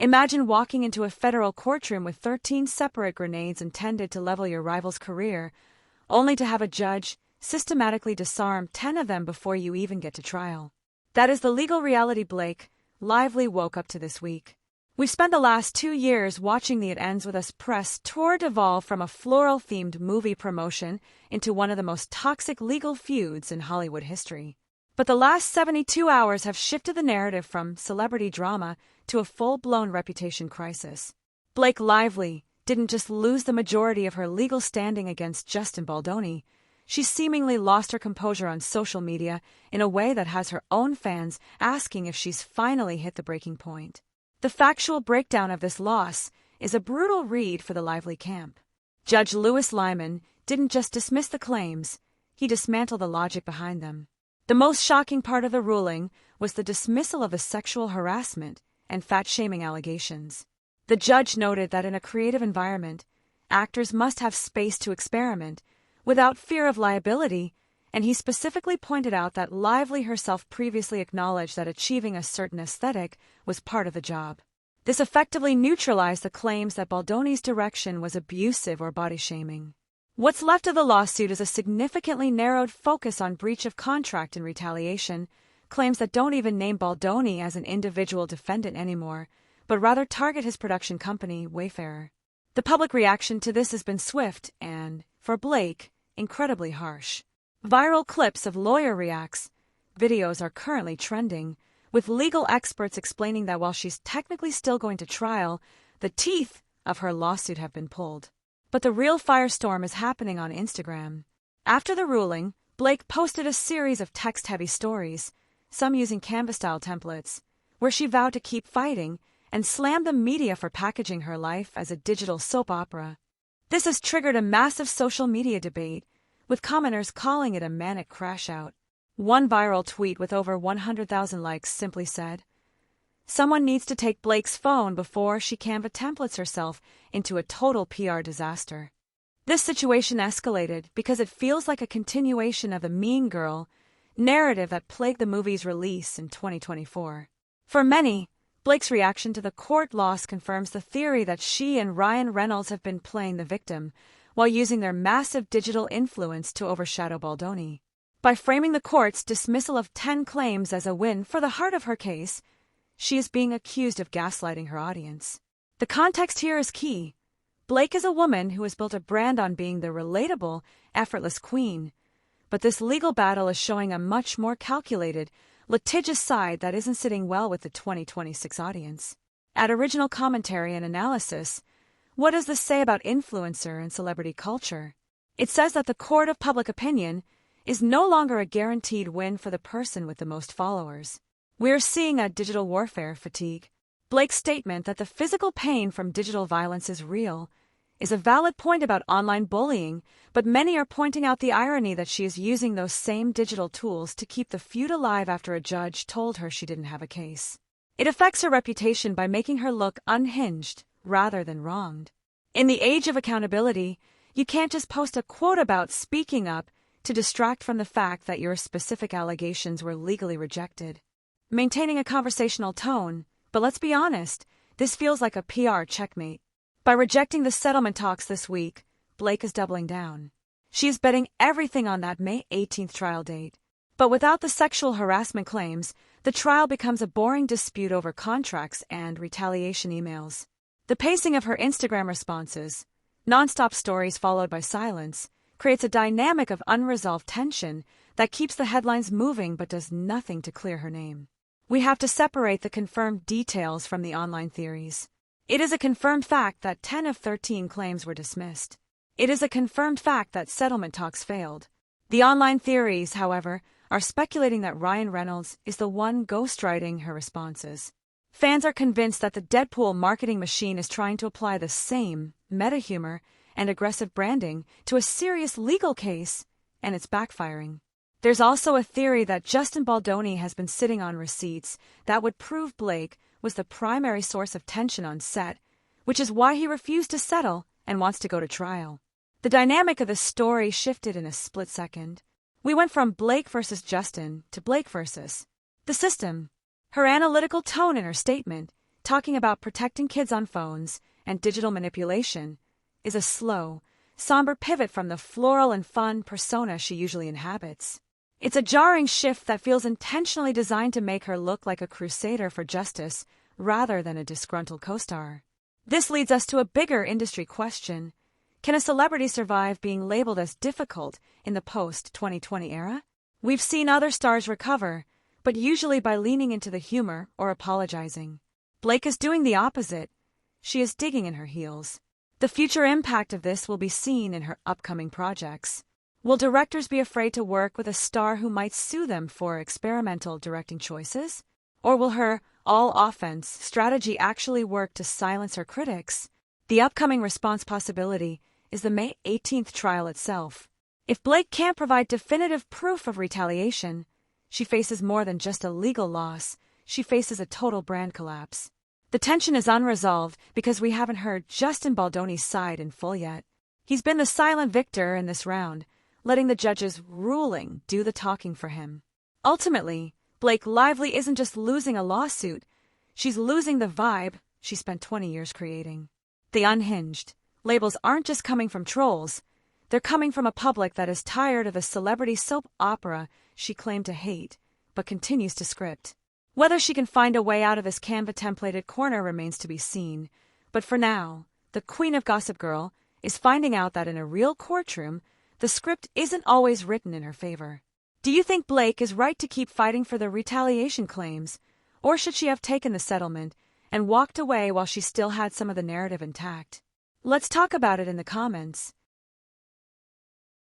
Imagine walking into a federal courtroom with 13 separate grenades intended to level your rival's career, only to have a judge systematically disarm 10 of them before you even get to trial. That is the legal reality Blake Lively woke up to this week. We've spent the last 2 years watching the It Ends With Us press tour devolve from a floral-themed movie promotion into one of the most toxic legal feuds in Hollywood history. But the last 72 hours have shifted the narrative from celebrity drama to a full-blown reputation crisis. Blake Lively didn't just lose the majority of her legal standing against Justin Baldoni, she seemingly lost her composure on social media in a way that has her own fans asking if she's finally hit the breaking point. The factual breakdown of this loss is a brutal read for the Lively camp. Judge Louis Lyman didn't just dismiss the claims, he dismantled the logic behind them. The most shocking part of the ruling was the dismissal of the sexual harassment and fat-shaming allegations. The judge noted that in a creative environment, actors must have space to experiment without fear of liability, and he specifically pointed out that Lively herself previously acknowledged that achieving a certain aesthetic was part of the job. This effectively neutralized the claims that Baldoni's direction was abusive or body-shaming. What's left of the lawsuit is a significantly narrowed focus on breach of contract and retaliation, claims that don't even name Baldoni as an individual defendant anymore, but rather target his production company, Wayfarer. The public reaction to this has been swift and, for Blake, incredibly harsh. Viral clips of lawyer reacts videos are currently trending, with legal experts explaining that while she's technically still going to trial, the teeth of her lawsuit have been pulled. But the real firestorm is happening on Instagram. After the ruling, Blake posted a series of text-heavy stories, some using Canva-style templates, where she vowed to keep fighting and slammed the media for packaging her life as a digital soap opera. This has triggered a massive social media debate, with commenters calling it a manic crash-out. One viral tweet with over 100,000 likes simply said, "Someone needs to take Blake's phone before she Canva templates herself into a total PR disaster." This situation escalated because it feels like a continuation of the Mean Girl narrative that plagued the movie's release in 2024. For many, Blake's reaction to the court loss confirms the theory that she and Ryan Reynolds have been playing the victim, while using their massive digital influence to overshadow Baldoni. By framing the court's dismissal of 10 claims as a win for the heart of her case, she is being accused of gaslighting her audience. The context here is key. Blake is a woman who has built a brand on being the relatable, effortless queen, but this legal battle is showing a much more calculated, litigious side that isn't sitting well with the 2026 audience. At original commentary and analysis, what does this say about influencer and celebrity culture? It says that the court of public opinion is no longer a guaranteed win for the person with the most followers. We're seeing a digital warfare fatigue. Blake's statement that the physical pain from digital violence is real is a valid point about online bullying, but many are pointing out the irony that she is using those same digital tools to keep the feud alive after a judge told her she didn't have a case. It affects her reputation by making her look unhinged rather than wronged. In the age of accountability, you can't just post a quote about speaking up to distract from the fact that your specific allegations were legally rejected. Maintaining a conversational tone, but let's be honest, this feels like a PR checkmate. By rejecting the settlement talks this week, Blake is doubling down. She is betting everything on that May 18th trial date. But without the sexual harassment claims, the trial becomes a boring dispute over contracts and retaliation emails. The pacing of her Instagram responses, nonstop stories followed by silence, creates a dynamic of unresolved tension that keeps the headlines moving but does nothing to clear her name. We have to separate the confirmed details from the online theories. It is a confirmed fact that 10 of 13 claims were dismissed. It is a confirmed fact that settlement talks failed. The online theories, however, are speculating that Ryan Reynolds is the one ghostwriting her responses. Fans are convinced that the Deadpool marketing machine is trying to apply the same meta-humor and aggressive branding to a serious legal case, and it's backfiring. There's also a theory that Justin Baldoni has been sitting on receipts that would prove Blake was the primary source of tension on set, which is why he refused to settle and wants to go to trial. The dynamic of the story shifted in a split second. We went from Blake versus Justin to Blake versus the system. Her analytical tone in her statement talking about protecting kids on phones and digital manipulation, is a slow, somber pivot from the floral and fun persona she usually inhabits. It's a jarring shift that feels intentionally designed to make her look like a crusader for justice rather than a disgruntled co-star. This leads us to a bigger industry question. Can a celebrity survive being labeled as difficult in the post-2020 era? We've seen other stars recover, but usually by leaning into the humor or apologizing. Blake is doing the opposite. She is digging in her heels. The future impact of this will be seen in her upcoming projects. Will directors be afraid to work with a star who might sue them for experimental directing choices? Or will her all-offense strategy actually work to silence her critics? The upcoming response possibility is the May 18th trial itself. If Blake can't provide definitive proof of retaliation, she faces more than just a legal loss, she faces a total brand collapse. The tension is unresolved because we haven't heard Justin Baldoni's side in full yet. He's been the silent victor in this round, letting the judges' ruling do the talking for him. Ultimately, Blake Lively isn't just losing a lawsuit, she's losing the vibe she spent 20 years creating. The unhinged labels aren't just coming from trolls, they're coming from a public that is tired of the celebrity soap opera she claimed to hate, but continues to script. Whether she can find a way out of this Canva-templated corner remains to be seen, but for now, the queen of Gossip Girl is finding out that in a real courtroom, the script isn't always written in her favor. Do you think Blake is right to keep fighting for the retaliation claims, or should she have taken the settlement and walked away while she still had some of the narrative intact? Let's talk about it in the comments.